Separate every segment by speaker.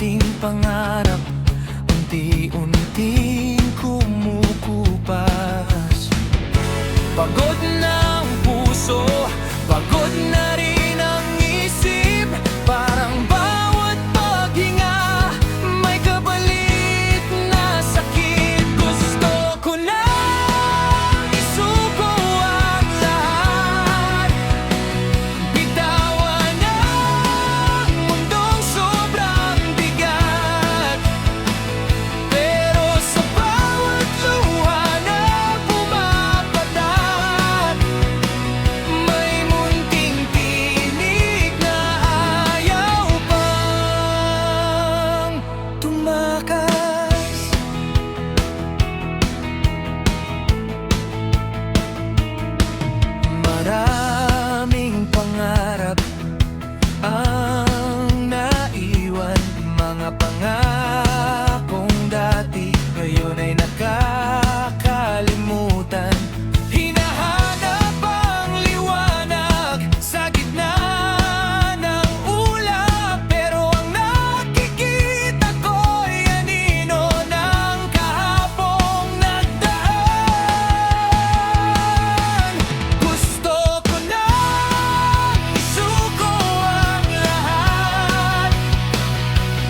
Speaker 1: ating pangarap unti-unting kumukupas. Pagod na ang puso, pagod na rin ang isip. Parang bawat paghinga may kapalit na sakit. Gusto ko na isuko ang lahat, bitawan ang mundong sobrang bigat. Pero sa bawat luha na pumapatak, may munting tinig na ayaw pang tumakas. Maraming pangarap ang naiwan, mga pangakong dati ngayon ay nakakalimutan. Hinahanap ang liwanag sa gitna ng ulap, pero ang nakikita ko'y anino ng kahapong nagdaan. Gusto ko na isuko ang lahat,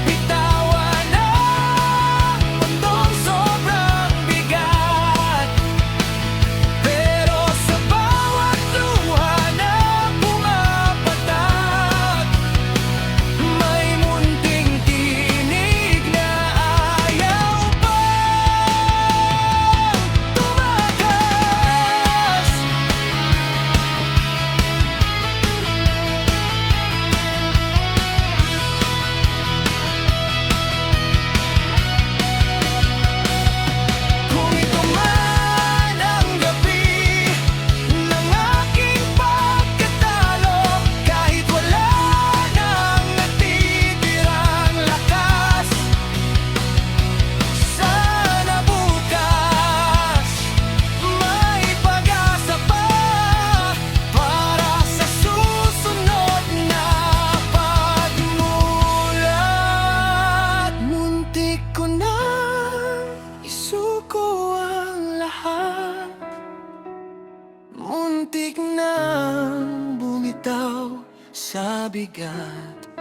Speaker 1: bitawan ang mundong sobrang bigat. Pero sa bawat luha na pumapatak, may munting tinig na ayaw pang tumakas. Kung ito man ang gabi ng aking pagkatalo, kahit wala nang natitirang lakas, sana bukas may pag-asa pa para sa susunod na pagmulat. Muntik ko nang isuko ang lahat, muntik nang bumitaw sa bigat.